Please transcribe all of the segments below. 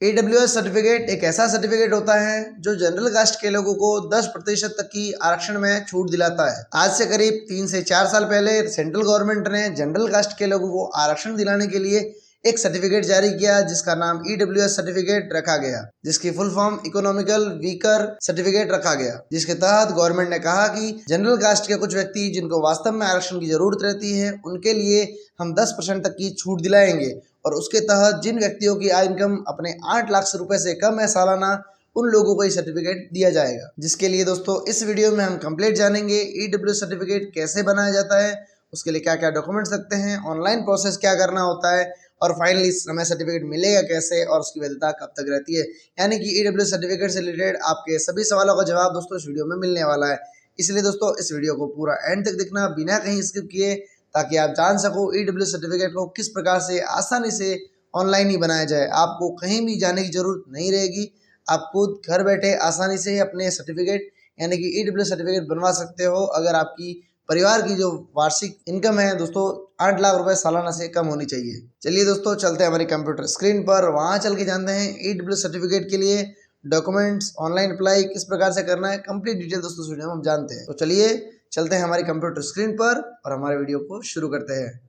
AWS certificate एक ऐसा certificate होता है जो जनरल कास्ट के लोगों को 10% तक की आरक्षण में छूट दिलाता है। आज से करीब 3 से 4 साल पहले सेंट्रल गवर्नमेंट ने जनरल कास्ट के लोगों को आरक्षण दिलाने के लिए एक सर्टिफिकेट जारी किया जिसका नाम EWS सर्टिफिकेट रखा गया, जिसकी full form economical weaker certificate रखा गया, जिसके तहत गवर्नमेंट ने कहा कि जनरल कास्ट के कुछ व्यक्ति जिनको वास्तव में आरक्षण की जरूरत रहती है उनके लिए हम 10% तक की छूट दिलाएंगे और उसके तहत जिन व्यक्तियों की आय इनकम अपने 8 लाख रुपए से कम है सालाना, उन लोगों को ये सर्टिफिकेट दिया जाएगा। जिसके लिए दोस्तों इस वीडियो में हम कंप्लीट जानेंगे EWS सर्टिफिकेट कैसे बनाया जाता है, उसके लिए क्या क्या डॉक्यूमेंट्स लगते हैं, ऑनलाइन प्रोसेस क्या करना होता है और फाइनली हमें सर्टिफिकेट मिलेगा कैसे और उसकी वैधता कब तक रहती है। यानी कि EWS सर्टिफिकेट से रिलेटेड आपके सभी सवालों का जवाब दोस्तों इस वीडियो में मिलने वाला है। इसलिए दोस्तों इस वीडियो को पूरा एंड तक देखना बिना कहीं स्किप किए, ताकि आप जान सको EWS सर्टिफिकेट को किस प्रकार से आसानी से ऑनलाइन ही बनाया जाए। आपको कहीं भी जाने की जरूरत नहीं रहेगी, आप खुद घर बैठे आसानी से अपने सर्टिफिकेट यानी कि EWS सर्टिफिकेट बनवा सकते हो अगर आपकी परिवार की जो वार्षिक इनकम है दोस्तों 8 लाख रुपए सालाना से कम होनी चाहिए। चलिए दोस्तों चलते हैं हमारी कंप्यूटर स्क्रीन पर, वहां चल के जानते हैं EWS सर्टिफिकेट के लिए डॉक्यूमेंट्स, ऑनलाइन अप्लाई किस प्रकार से करना है, कंप्लीट डिटेल दोस्तों वीडियो में हम जानते हैं। तो चलिए चलते हैं हमारी कंप्यूटर स्क्रीन पर और हमारे वीडियो को शुरू करते हैं।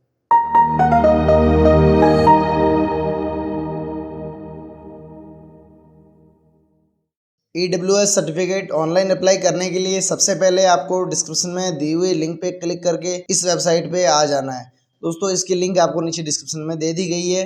EWS सर्टिफिकेट ऑनलाइन अप्लाई करने के लिए सबसे पहले आपको डिस्क्रिप्शन में दी हुई लिंक पे क्लिक करके इस वेबसाइट पे आ जाना है। दोस्तों इसकी लिंक आपको नीचे डिस्क्रिप्शन में दे दी गई है।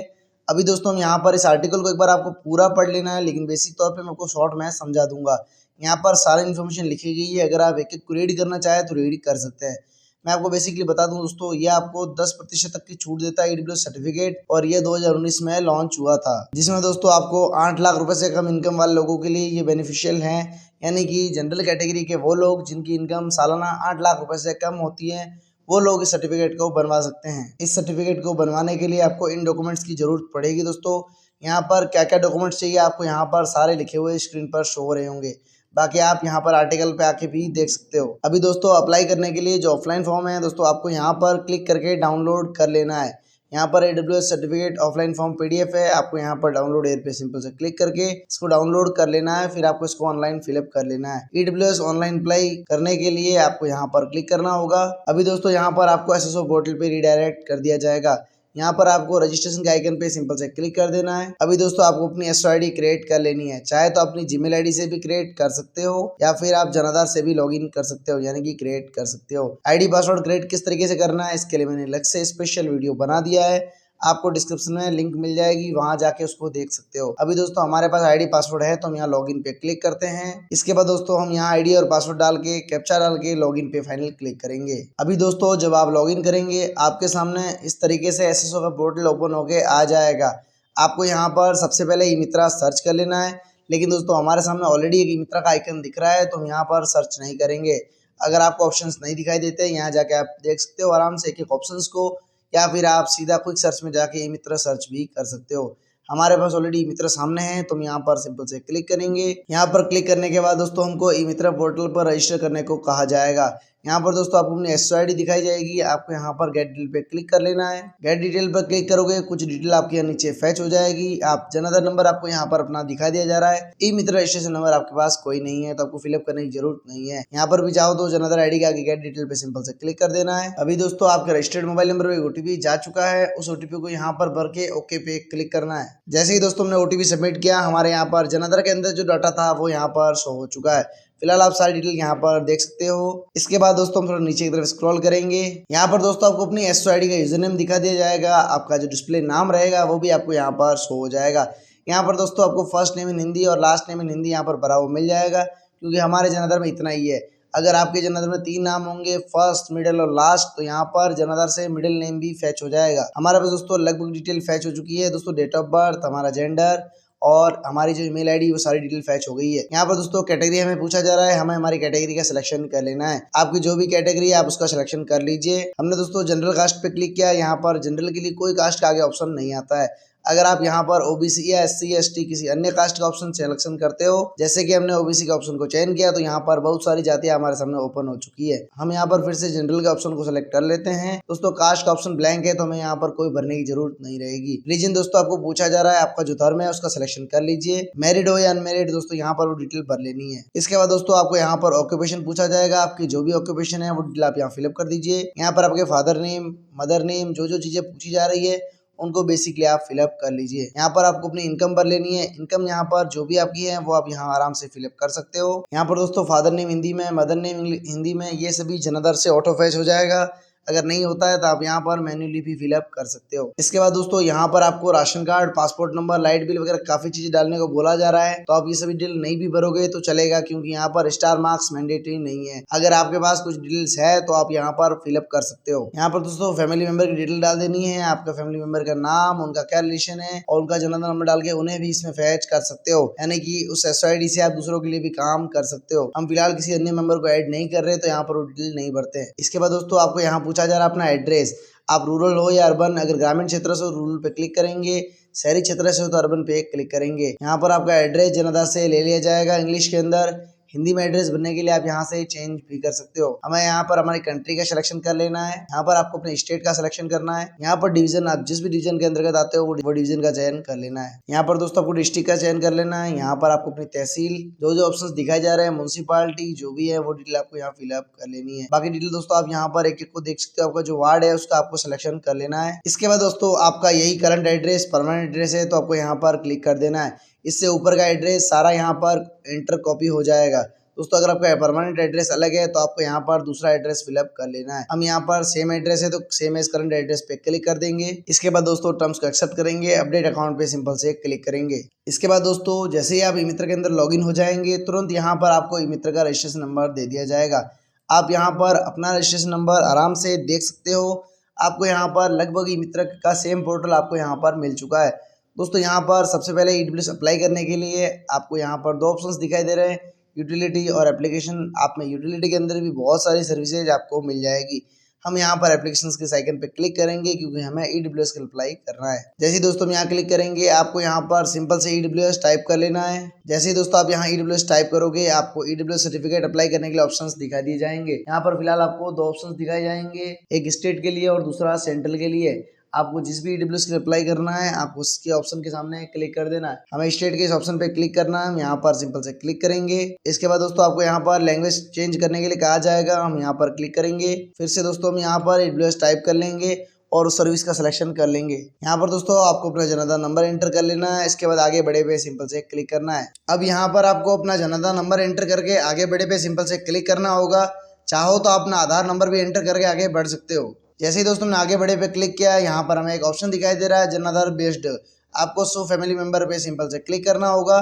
अभी दोस्तों हम यहाँ पर इस आर्टिकल को एक बार आपको पूरा पढ़ लेना है, लेकिन बेसिक तौर पे मैं आपको शॉर्ट में समझा दूंगा। यहाँ पर सारी इन्फॉर्मेशन लिखी गई है, अगर आप एक एक को रीड करना चाहें तो रीड कर सकते हैं। मैं आपको बेसिकली बता दूं दोस्तों, ये आपको 10% तक की छूट देता है EWS सर्टिफिकेट, और ये 2019 में लॉन्च हुआ था, जिसमें दोस्तों आपको 8 लाख रुपए से कम इनकम वाले लोगों के लिए ये बेनिफिशियल है। यानी कि जनरल कैटेगरी के वो लोग जिनकी इनकम सालाना 8 लाख रुपए से कम होती है, वो लोग इस सर्टिफिकेट को बनवा सकते हैं। इस सर्टिफिकेट को बनवाने के लिए आपको इन डॉक्यूमेंट्स की जरूरत पड़ेगी। दोस्तों यहाँ पर क्या क्या डॉक्यूमेंट्स चाहिए आपको यहाँ पर सारे लिखे हुए स्क्रीन पर शो हो रहे होंगे, बाकी आप यहाँ पर आर्टिकल पे आके भी देख सकते हो। अभी दोस्तों अप्लाई करने के लिए जो ऑफलाइन फॉर्म है दोस्तों आपको यहाँ पर क्लिक करके डाउनलोड कर लेना है। यहाँ पर EWS certificate offline form PDF है, आपको यहाँ पर डाउनलोड एयर पे सिंपल से क्लिक करके इसको डाउनलोड कर लेना है, फिर आपको इसको ऑनलाइन फिलअप कर लेना है। EWS ऑनलाइन अप्लाई करने के लिए आपको यहाँ पर क्लिक करना होगा। अभी दोस्तों यहाँ पर आपको SSO पोर्टल पे रिडायरेक्ट कर दिया जाएगा। यहाँ पर आपको रजिस्ट्रेशन के आइकन पे सिंपल से क्लिक कर देना है। अभी दोस्तों आपको अपनी SO ID क्रिएट कर लेनी है, चाहे तो अपनी Gmail ID से भी क्रिएट कर सकते हो या फिर आप जनाधार से भी लॉगिन कर सकते हो, यानी कि क्रिएट कर सकते हो। ID पासवर्ड क्रिएट किस तरीके से करना है इसके लिए मैंने अलग से स्पेशल वीडियो बना दिया है, आपको डिस्क्रिप्शन में लिंक मिल जाएगी, वहां जाके उसको देख सकते हो। अभी दोस्तों हमारे पास ID पासवर्ड है तो हम यहाँ लॉगिन पे क्लिक करते हैं। इसके बाद दोस्तों हम यहाँ ID और पासवर्ड डाल के कैप्चा डाल के लॉगिन पे फाइनल क्लिक करेंगे। अभी दोस्तों जब आप लॉगिन करेंगे आपके सामने इस तरीके से SSO का पोर्टल ओपन होके आ जाएगा। आपको यहाँ पर सबसे पहले ई-मित्रा सर्च कर लेना है, लेकिन दोस्तों हमारे सामने ऑलरेडी एक ई-मित्रा का आइकन दिख रहा है तो हम यहाँ पर सर्च नहीं करेंगे। अगर आपको ऑप्शंस नहीं दिखाई देते यहाँ जाके आप देख सकते हो आराम से एक एक ऑप्शंस को, या फिर आप सीधा क्विक सर्च में जाके ई-मित्रा सर्च भी कर सकते हो। हमारे पास ऑलरेडी ई-मित्रा सामने है तो हम यहाँ पर सिंपल से क्लिक करेंगे। यहाँ पर क्लिक करने के बाद दोस्तों हमको ई-मित्रा पोर्टल पर रजिस्टर करने को कहा जाएगा। यहाँ पर दोस्तों आपको अपनी SO ID दिखाई जाएगी, आपको यहाँ पर गेट डिटेल पे क्लिक कर लेना है। गेट डिटेल पर क्लिक करोगे कुछ डिटेल आपके यहाँ नीचे फैच हो जाएगी। आप जनाधार नंबर आपको यहाँ पर अपना दिखाई दिया जा रहा है, ई-मित्रा रजिस्ट्रेशन नंबर आपके पास कोई नहीं है तो आपको फिलअप करने की जरूरत नहीं है। यहाँ पर भी चाहो तो जनाधार ID के आगे गेट डिटेल पे सिंपल से क्लिक कर देना है। अभी दोस्तों आपके रजिस्टर्ड मोबाइल नंबर पे OTP जा चुका है, उस OTP को यहाँ पर भर के ओके पे क्लिक करना है। जैसे ही दोस्तों हमने OTP सबमिट किया, हमारे यहाँ पर जनाधार के अंदर जो डाटा था वो यहाँ पर शो हो चुका है। फिलहाल आप सारी डिटेल यहाँ पर देख सकते हो। इसके बाद दोस्तों हम थोड़ा नीचे की तरफ स्क्रॉल करेंगे। यहाँ पर दोस्तों आपको अपनी SO ID का यूजर नेम दिखा दिया जाएगा, आपका जो डिस्प्ले नाम रहेगा वो भी आपको यहाँ पर शो हो जाएगा। यहाँ पर दोस्तों आपको फर्स्ट नेम इन हिंदी और लास्ट नेम इन हिंदी यहाँ पर भरा हुआ मिल जाएगा, क्योंकि हमारे जनाधार में इतना ही है। अगर आपके जनाधार में 3 नाम होंगे, फर्स्ट, मिडिल और लास्ट, तो यहाँ पर जनाधार से मिडिल नेम भी फैच हो जाएगा। हमारे पास दोस्तों लगभग डिटेल फैच हो चुकी है दोस्तों, डेट ऑफ बर्थ, हमारा जेंडर और हमारी जो ईमेल ID वो सारी डिटेल फैच हो गई है। यहाँ पर दोस्तों कैटेगरी हमें पूछा जा रहा है, हमें हमारी कैटेगरी का सिलेक्शन कर लेना है। आपकी जो भी कैटेगरी है आप उसका सिलेक्शन कर लीजिए। हमने दोस्तों जनरल कास्ट पे क्लिक किया, यहाँ पर जनरल के लिए कोई कास्ट का आगे ऑप्शन नहीं आता है। अगर आप यहाँ पर ओबीसी या एससी या एसटी किसी अन्य कास्ट का ऑप्शन सिलेक्शन करते हो, जैसे कि हमने ओबीसी का ऑप्शन को चयन किया, तो यहाँ पर बहुत सारी जातियां हमारे सामने ओपन हो चुकी है। हम यहाँ पर फिर से जनरल के ऑप्शन को सिलेक्ट कर लेते हैं। दोस्तों कास्ट का ऑप्शन ब्लैंक है, तो हमें यहाँ पर कोई भरने की जरूरत नहीं रहेगी। रीजन दोस्तों आपको पूछा जा रहा है, आपका जो धर्म है उसका सिलेक्शन कर लीजिए। मैरिड हो या अनमैरिड, दोस्तों यहाँ पर वो डिटेल भर लेनी है। इसके बाद दोस्तों आपको यहाँ पर ऑक्यूपेशन पूछा जाएगा, आपकी जो भी ऑक्यूपेशन है वो डिटेल आप यहाँ फिलअप कर दीजिए। यहाँ पर आपके फादर नेम, मदर नेम, जो चीजें पूछी जा रही है उनको बेसिकली आप फिलअप कर लीजिए। यहाँ पर आपको अपनी इनकम भर लेनी है। इनकम यहाँ पर जो भी आपकी है वो आप यहाँ आराम से फिलअप कर सकते हो। यहाँ पर दोस्तों फादर नेम हिंदी में, मदर नेम हिंदी में, ये सभी जनाधार से ऑटो फैच हो जाएगा। अगर नहीं होता है तो आप यहाँ पर मैन्युअली भी फिलअप कर सकते हो। इसके बाद दोस्तों यहाँ पर आपको ration card, passport number, light bill वगैरह काफी चीजें डालने को बोला जा रहा है, तो आप ये सभी डिटेल नहीं भी भरोगे तो चलेगा, क्योंकि यहाँ पर स्टार मार्क्स मैंडेटरी नहीं है। अगर आपके पास कुछ डिटेल्स है तो आप यहाँ पर फिलअप कर सकते हो। यहाँ पर दोस्तों फैमिली मेंबर की डिटेल डाल देनी है, आपका फैमिली मेंबर का नाम, उनका क्या रिलेशन है और उनका जन्म नंबर डाल के उन्हें भी इसमें फैच कर सकते हो, यानी कि उस SID से आप दूसरों के लिए भी काम कर सकते हो। हम फिलहाल किसी अन्य मेंबर को ऐड नहीं कर रहे, तो यहाँ पर वो डिटेल नहीं भरते हैं। इसके बाद दोस्तों आपको यहाँ पूछा जा रहा है अपना एड्रेस, आप रूरल हो या अर्बन। अगर ग्रामीण क्षेत्र से रूरल पे क्लिक करेंगे, शहरी क्षेत्र से हो तो अर्बन पे क्लिक करेंगे। यहाँ पर आपका एड्रेस जनाधार से ले लिया जाएगा इंग्लिश के अंदर। हिंदी में एड्रेस भरने के लिए आप यहाँ से चेंज भी कर सकते हो। हमें यहाँ पर हमारी कंट्री का सिलेक्शन कर लेना है। यहाँ पर आपको अपने स्टेट का सिलेक्शन करना है। यहाँ पर डिवीजन, आप जिस भी डिवीजन के अंतर्गत आते हो वो डिवीजन का चयन कर लेना है। यहाँ पर दोस्तों आपको डिस्ट्रिक्ट का चयन कर लेना है। यहाँ पर आपको अपनी तहसील, जो ऑप्शंस दिखाए जा रहे हैं, म्युनिसिपालिटी जो भी है वो डिटेल आपको यहाँ फिलअप कर लेनी है। बाकी डिटेल दोस्तों आप यहाँ पर एक एक को देख सकते हो। आपका जो वार्ड है उसका आपको सिलेक्शन कर लेना है। इसके बाद दोस्तों आपका यही करंट एड्रेस, परमानेंट एड्रेस है, तो आपको यहाँ पर क्लिक कर देना है। इससे ऊपर का एड्रेस सारा यहाँ पर इंटर कॉपी हो जाएगा। दोस्तों अगर आपका परमानेंट एड्रेस अलग है तो आपको यहाँ पर दूसरा एड्रेस फिलअप कर लेना है। हम यहाँ पर सेम एड्रेस है तो सेम एज करंट एड्रेस पे क्लिक कर देंगे। इसके बाद दोस्तों टर्म्स को एक्सेप्ट करेंगे, अपडेट अकाउंट पे सिंपल से क्लिक करेंगे। इसके बाद दोस्तों जैसे ही आप ई मित्र के अंदर लॉगिन हो जाएंगे, तुरंत यहाँ पर आपको ई मित्र का रजिस्ट्रेशन नंबर दे दिया जाएगा। आप यहाँ पर अपना रजिस्ट्रेशन नंबर आराम से देख सकते हो। आपको यहाँ पर लगभग ई मित्र का सेम पोर्टल आपको यहाँ पर मिल चुका है। दोस्तों यहाँ पर सबसे पहले EWS अप्लाई करने के लिए आपको यहाँ पर दो ऑप्शंस दिखाई दे रहे हैं, यूटिलिटी और एप्लीकेशन। आप में यूटिलिटी के अंदर भी बहुत सारी सर्विसेज आपको मिल जाएगी। हम यहाँ पर एप्लीकेशंस के आइकन पे क्लिक करेंगे, क्योंकि हमें EWS का अप्लाई करना है। जैसे ही दोस्तों हम यहाँ क्लिक करेंगे, आपको यहाँ पर सिंपल से EWS टाइप कर लेना है। जैसे ही दोस्तों आप यहाँ EWS टाइप करोगे, आपको EWS सर्टिफिकेट अप्लाई करने के लिए ऑप्शंस दिखा दिए जाएंगे। यहाँ पर फिलहाल आपको दो ऑप्शंस दिखाए जाएंगे, एक स्टेट के लिए और दूसरा सेंट्रल के लिए। आपको जिस भी EWS के लिए अप्लाई करना है, आपको उसके ऑप्शन के सामने क्लिक कर देना है। हमें स्टेट के इस ऑप्शन पे क्लिक करना है, हम यहाँ पर सिंपल से क्लिक करेंगे। इसके बाद दोस्तों आपको यहाँ पर लैंग्वेज चेंज करने के लिए कहा जाएगा, हम यहाँ पर क्लिक करेंगे। फिर से दोस्तों हम यहाँ पर EWS टाइप कर लेंगे और उस सर्विस का सिलेक्शन कर लेंगे। यहाँ पर दोस्तों आपको अपना जनाधार नंबर एंटर कर लेना है। इसके बाद आगे बढ़े पे सिंपल से क्लिक करना है। अब यहाँ पर आपको अपना जनाधार नंबर एंटर करके आगे बढ़े पे सिंपल से क्लिक करना होगा। चाहो तो अपना आधार नंबर भी एंटर करके आगे बढ़ सकते हो। जैसे ही दोस्तों ने आगे बढ़े पे क्लिक किया, यहाँ पर हमें एक ऑप्शन दिखाई दे रहा है जनाधार बेस्ड। आपको शो फैमिली मेंबर पे सिंपल से क्लिक करना होगा।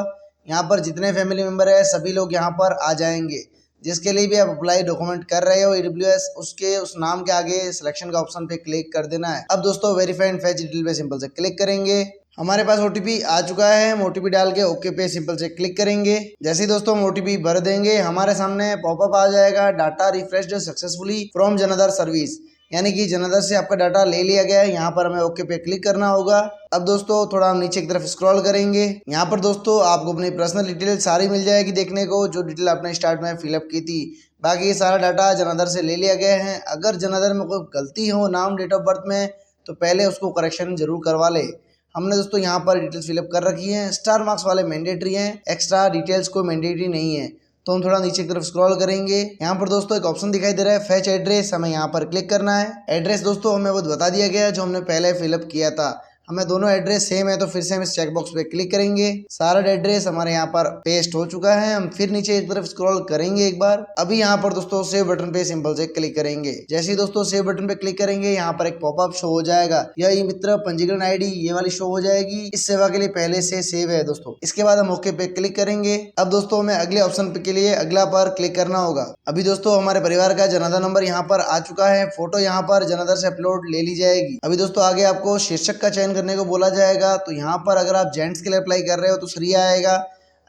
यहाँ पर जितने फैमिली मेंबर है सभी लोग यहाँ पर आ जाएंगे। जिसके लिए भी आप अप्लाई डॉक्यूमेंट कर रहे हो EWS, उसके उस नाम के आगे सिलेक्शन का ऑप्शन पे क्लिक कर देना है। अब दोस्तों वेरीफाई एंड फेच डिटेल पे सिंपल से क्लिक करेंगे। हमारे पास OTP आ चुका है, हम OTP डाल के ओके पे सिंपल से क्लिक करेंगे। जैसे ही दोस्तों हम OTP भर देंगे, हमारे सामने पॉपअप आ जाएगा, डाटा रिफ्रेश्ड सक्सेसफुली फ्रॉम जनाधार सर्विस, यानी कि जनाधार से आपका डाटा ले लिया गया है। यहाँ पर हमें ओके पे क्लिक करना होगा। अब दोस्तों थोड़ा हम नीचे की तरफ स्क्रॉल करेंगे। यहाँ पर दोस्तों आपको अपनी पर्सनल डिटेल सारी मिल जाएगी देखने को, जो डिटेल आपने स्टार्ट में फिलअप की थी। बाकी ये सारा डाटा जनाधार से ले लिया गया है। अगर जनाधार में कोई गलती हो नाम, डेट ऑफ बर्थ में, तो पहले उसको करेक्शन जरूर करवा ले। हमने दोस्तों यहाँ पर डिटेल्स फिलअप कर रखी हैं। स्टार मार्क्स वाले मैंडेटरी हैं, एक्स्ट्रा डिटेल्स कोई मैंडेटरी नहीं है। तो हम थोड़ा नीचे की तरफ स्क्रॉल करेंगे। यहाँ पर दोस्तों एक ऑप्शन दिखाई दे रहा है फेच एड्रेस, हमें यहाँ पर क्लिक करना है। एड्रेस दोस्तों हमें वो बता दिया गया है जो हमने पहले फिलअप किया था। हमें दोनों एड्रेस सेम है, तो फिर से हम इस चेकबॉक्स पे क्लिक करेंगे। सारा एड्रेस हमारे यहाँ पर पेस्ट हो चुका है। हम फिर नीचे एक तरफ स्क्रॉल करेंगे एक बार। अभी यहाँ पर दोस्तों सेव बटन पे सिंपल से क्लिक करेंगे। जैसे ही दोस्तों सेव बटन पे क्लिक करेंगे, यहाँ पर एक पॉपअप शो हो जाएगा, यह ई मित्र पंजीकरण ID ये वाली शो हो जाएगी। इस सेवा के लिए पहले से सेव है दोस्तों। इसके बाद हम ओके पे क्लिक करेंगे। अब दोस्तों हमें अगले ऑप्शन के लिए अगला पर क्लिक करना होगा। अभी दोस्तों हमारे परिवार का जनाधार नंबर यहाँ पर आ चुका है। फोटो यहाँ पर जनाधार से अपलोड ले ली जाएगी। अभी दोस्तों आगे आपको शीर्षक का चयन करने को बोला जाएगा। तो यहाँ पर अगर आप जेंट्स के लिए अप्लाई कर रहे हो तो श्री आएगा।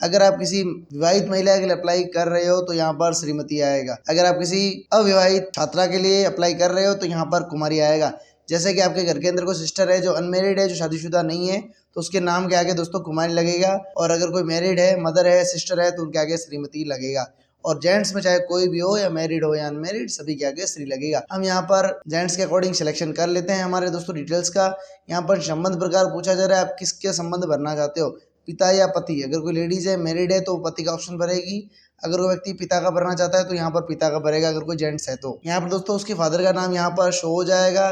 अगर आप किसी विवाहित महिला के लिए अप्लाई कर रहे हो तो यहाँ पर श्रीमती आएगा। अगर आप किसी अविवाहित छात्रा के लिए अप्लाई कर रहे हो तो यहाँ पर कुमारी आएगा। जैसे कि आपके घर के अंदर कोई सिस्टर है जो अनमेरिड है, जो शादीशुदा नहीं है, तो उसके नाम के आगे दोस्तों कुमारी लगेगा। और अगर कोई मैरिड है, मदर है, सिस्टर है, तो उनके आगे श्रीमती लगेगा। और जेंट्स में चाहे कोई भी हो, या मैरिड हो या अनमेरिड, सभी के आगे श्री लगेगा। हम यहाँ पर जेंट्स के अकॉर्डिंग सिलेक्शन कर लेते हैं हमारे दोस्तों डिटेल्स का। यहाँ पर संबंध प्रकार पूछा जा रहा है, आप किसके संबंध भरना चाहते हो, पिता या पति। अगर कोई लेडीज है, मैरिड है, तो पति का ऑप्शन भरेगी। अगर कोई व्यक्ति पिता का भरना चाहता है तो यहाँ पर पिता का भरेगा, अगर कोई जेंट्स है तो। यहाँ पर दोस्तों उसके फादर का नाम यहाँ पर शो हो जाएगा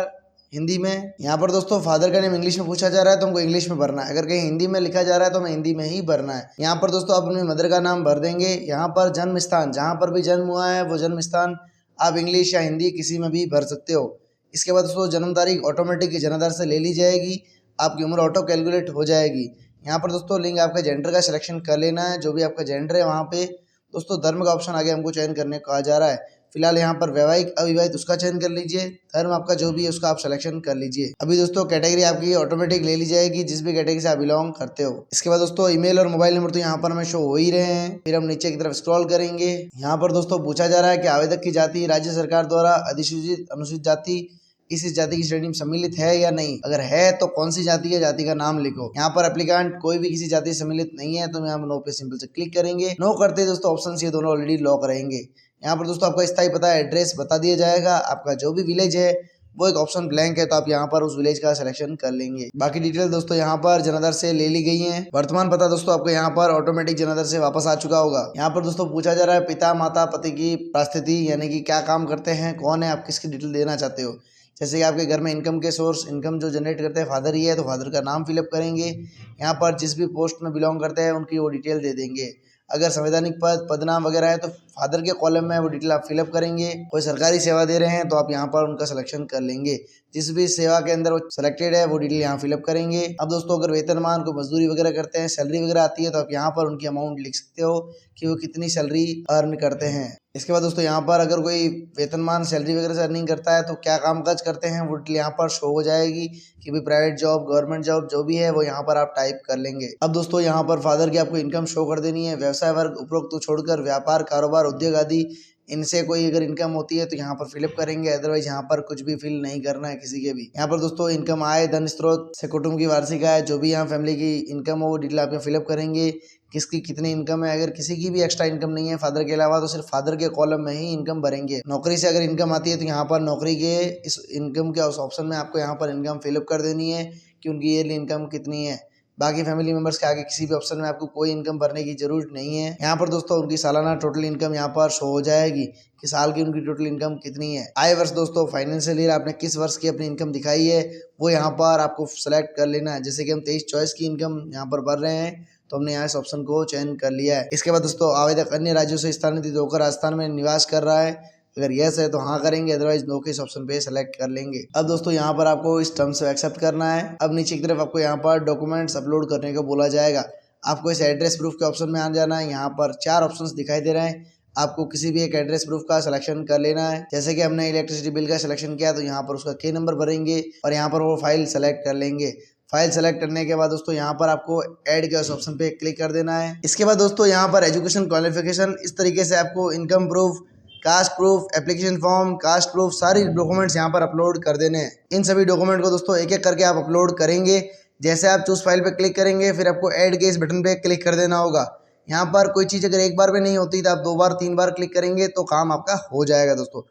हिंदी में। यहाँ पर दोस्तों फादर का नेम इंग्लिश में पूछा जा रहा है तो हमको इंग्लिश में भरना है। अगर कहीं हिंदी में लिखा जा रहा है तो हमें हिंदी में ही भरना है। यहाँ पर दोस्तों आप अपनी मदर का नाम भर देंगे। यहाँ पर जन्म स्थान, जहाँ पर भी जन्म हुआ है वो जन्म स्थान आप इंग्लिश या हिंदी किसी में भी भर सकते हो। इसके बाद दोस्तों जन्म तारीख ऑटोमेटिक जनाधार से ले ली जाएगी, आपकी उम्र ऑटो कैलकुलेट हो जाएगी। यहाँ पर दोस्तों लिंग आपका जेंडर का सिलेक्शन कर लेना है, जो भी आपका जेंडर है वहाँ पे। दोस्तों धर्म का ऑप्शन आगे हमको चयन करने को कहा जा रहा है। फिलहाल यहाँ पर वैवाहिक अविवाहित उसका चयन कर लीजिए। धर्म आपका जो भी है उसका आप सिलेक्शन कर लीजिए। अभी दोस्तों कैटेगरी आपकी ऑटोमेटिक ले ली जाएगी, जिस भी कैटेगरी से आप बिलोंग करते हो। इसके बाद दोस्तों ईमेल और मोबाइल नंबर तो यहाँ पर हमें शो हो ही रहे हैं। फिर हम नीचे की तरफ स्क्रॉल करेंगे। यहाँ पर दोस्तों पूछा जा रहा है कि आवेदक की जाति राज्य सरकार द्वारा अधिसूचित अनुसूचित जाति इस जाति की श्रेणी में सम्मिलित है या नहीं। अगर है तो कौन सी जाति है, जाति का नाम लिखो। यहाँ पर एप्लीकेंट कोई भी किसी जाति से सम्मिलित नहीं है तो यहाँ पर नो पे सिंपल से क्लिक करेंगे। नो करते दोस्तों ऑप्शन ये दोनों ऑलरेडी लॉक रहेंगे। यहाँ पर दोस्तों आपका स्थायी पता एड्रेस बता दिया जाएगा। आपका जो भी विलेज है वो एक ऑप्शन ब्लैंक है, तो आप यहाँ पर उस विलेज का सिलेक्शन कर लेंगे। बाकी डिटेल दोस्तों यहाँ पर जनाधार से ले ली गई है। वर्तमान पता दोस्तों आपको यहाँ पर ऑटोमेटिक जनाधार से वापस आ चुका होगा। यहाँ पर दोस्तों पूछा जा रहा है पिता माता पति की परिस्थिति, यानी कि क्या काम करते हैं, कौन है, आप किसकी डिटेल देना चाहते हो। जैसे कि आपके घर में इनकम के सोर्स, इनकम जो जनरेट करते हैं फादर ही है तो फादर का नाम फिलअप करेंगे। यहाँ पर जिस भी पोस्ट में बिलोंग करते हैं उनकी वो डिटेल दे देंगे। अगर संवैधानिक पद नाम वगैरह है तो फादर के कॉलम में वो डिटेल आप फिलअप करेंगे। कोई सरकारी सेवा दे रहे हैं तो आप यहाँ पर उनका सिलेक्शन कर लेंगे। जिस भी सेवा के अंदर वो सिलेक्टेड है वो डिटेल यहाँ फिलअप करेंगे। अब दोस्तों अगर वेतनमान को मजदूरी वगैरह करते हैं, सैलरी वगैरह आती है, तो आप यहाँ पर उनकी अमाउंट लिख सकते हो कि वो कितनी सैलरी अर्न करते हैं। इसके बाद दोस्तों यहाँ पर अगर कोई वेतनमान सैलरी वगैरह से अर्निंग करता है तो क्या काम काज करते हैं वो डिटेल यहाँ पर शो हो जाएगी कि भाई प्राइवेट जॉब, गवर्नमेंट जॉब जो भी है वो यहाँ पर आप टाइप कर लेंगे। अब दोस्तों यहाँ पर फादर की आपको इनकम शो कर देनी है। व्यवसाय वर्ग उपरोक्त तो छोड़कर व्यापार, कारोबार, उद्योग आदि इनसे कोई अगर इनकम होती है तो यहाँ पर फिलअप करेंगे। अदरवाइज यहाँ पर कुछ भी फिल नहीं करना है किसी के भी। यहाँ पर दोस्तों इनकम आय, धन स्रोत से कुटुंब की वार्षिक आय, जो भी यहाँ फैमिली की इनकम हो वो डिटेल आप यहाँ फिलअप करेंगे। किसकी कितनी इनकम है, अगर किसी की भी एक्स्ट्रा इनकम नहीं है फादर के अलावा तो सिर्फ फादर के कॉलम में ही इनकम भरेंगे। नौकरी से अगर इनकम आती है तो यहाँ पर नौकरी के इस इनकम के उस ऑप्शन में आपको यहाँ पर इनकम फिलअप कर देनी है कि उनकी ईयरली इनकम कितनी है। बाकी फैमिली मेंबर्स के आगे किसी भी ऑप्शन में आपको कोई इनकम भरने की जरूरत नहीं है। यहाँ पर दोस्तों उनकी सालाना टोटल इनकम यहाँ पर शो हो जाएगी कि साल की उनकी टोटल इनकम कितनी है। आय वर्ष दोस्तों फाइनेंशियल ईयर आपने किस वर्ष की अपनी इनकम दिखाई है वो यहाँ पर आपको सेलेक्ट कर लेना है। जैसे कि हम 23-24 की इनकम यहाँ पर भर रहे हैं तो हमने यहाँ इस ऑप्शन को चयन कर लिया है। इसके बाद दोस्तों आवेदक अन्य राज्यों से स्थानांतरित होकर राजस्थान में निवास कर रहा है, अगर यस है तो हाँ करेंगे, अदरवाइज नो के इस ऑप्शन पे सेलेक्ट कर लेंगे। अब दोस्तों यहाँ पर आपको इस टर्म्स को एक्सेप्ट करना है। अब नीचे की तरफ आपको यहाँ पर डॉक्यूमेंट्स अपलोड करने को बोला जाएगा। आपको इस एड्रेस प्रूफ के ऑप्शन में आ जाना है। यहाँ पर 4 ऑप्शंस दिखाई दे रहे हैं, आपको किसी भी एक एड्रेस प्रूफ का सिलेक्शन कर लेना है। जैसे कि हमने इलेक्ट्रिसिटी बिल का सिलेक्शन किया तो यहाँ पर उसका के नंबर भरेंगे और यहाँ पर वो फाइल सेलेक्ट कर लेंगे। फाइल सेलेक्ट करने के बाद दोस्तों यहाँ पर आपको ऐड के उस ऑप्शन पे क्लिक कर देना है। इसके बाद दोस्तों यहाँ पर एजुकेशन क्वालिफिकेशन, इस तरीके से आपको income proof, caste proof, application form, caste proof, सारी डॉक्यूमेंट्स यहाँ पर अपलोड कर देने हैं। इन सभी डॉक्यूमेंट को दोस्तों एक एक करके आप अपलोड करेंगे। जैसे आप चूज फाइल पे क्लिक करेंगे फिर आपको ऐड के इस बटन पे क्लिक कर देना होगा। यहाँ पर कोई चीज़ अगर एक बार में नहीं होती तो आप 2 बार 3 बार क्लिक करेंगे तो काम आपका हो जाएगा। दोस्तों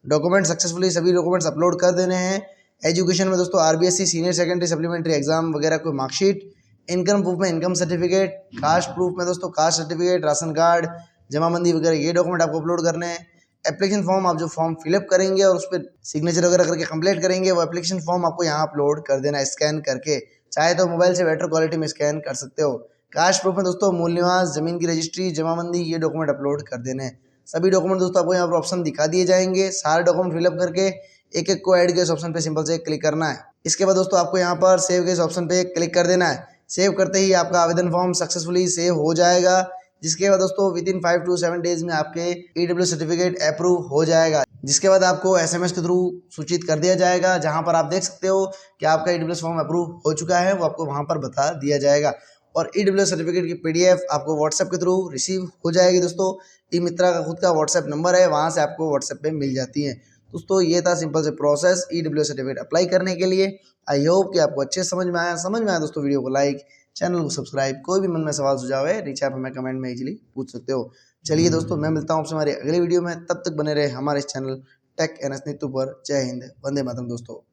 डॉक्यूमेंट सक्सेसफुली सभी डॉक्यूमेंट्स अपलोड कर देने हैं। एजुकेशन में दोस्तों RBSc senior secondary supplementary exam वगैरह कोई मार्कशीट, इनकम प्रूफ में इनकम सर्टिफिकेट, कास्ट प्रूफ में दोस्तों कास्ट सर्टिफिकेट, राशन कार्ड, जमाबंदी वगैरह ये डॉक्यूमेंट आपको अपलोड करने हैं। एप्लीकेशन फॉर्म आप जो फॉर्म फिलअप करेंगे और उस पर सिग्नेचर वगैरह करके कंप्लीट करेंगे वो एप्लीकेशन फॉर्म आपको यहाँ अपलोड कर देना है स्कैन करके। चाहे तो मोबाइल से बेटर क्वालिटी में स्कैन कर सकते हो। कास्ट प्रूफ में दोस्तों मूल निवास, जमीन की रजिस्ट्री, जमाबंदी ये डॉक्यूमेंट अपलोड कर देने हैं। सभी डॉक्यूमेंट दोस्तों आपको यहाँ पर ऑप्शन दिखा दिए जाएंगे। सारे डॉक्यूमेंट फिलअप करके एक एक को ऐड के इस ऑप्शन पे सिंपल से क्लिक करना है। इसके बाद दोस्तों आपको यहाँ पर सेव के इस ऑप्शन पे क्लिक कर देना है। सेव करते ही आपका आवेदन फॉर्म सक्सेसफुली सेव हो जाएगा, जिसके बाद दोस्तों विदिन 5 to 7 डेज में आपके EWS सर्टिफिकेट अप्रूव हो जाएगा। जिसके बाद आपको SMS के थ्रू सूचित कर दिया जाएगा, जहां पर आप देख सकते हो कि आपका EWS फॉर्म अप्रूव हो चुका है, वो आपको वहां पर बता दिया जाएगा। और EWS सर्टिफिकेट की PDF आपको WhatsApp के थ्रू रिसीव हो जाएगी। दोस्तों ई मित्रा का खुद का WhatsApp नंबर है, वहां से आपको WhatsApp पे मिल जाती है। दोस्तों ये था सिंपल से प्रोसेस EWS सर्टिफिकेट अप्लाई करने के लिए। आई होप कि आपको अच्छे समझ में आया दोस्तों। वीडियो को लाइक, चैनल को सब्सक्राइब, कोई भी मन में सवाल सुझाव है नीचे आप हमें कमेंट में इजीली पूछ सकते हो। चलिए दोस्तों, मैं मिलता हूँ आपसे हमारी अगली वीडियो में, तब तक बने रहे हमारे इस चैनल टेक एनएस नीतू पर। जय हिंद, वंदे मातरम दोस्तों।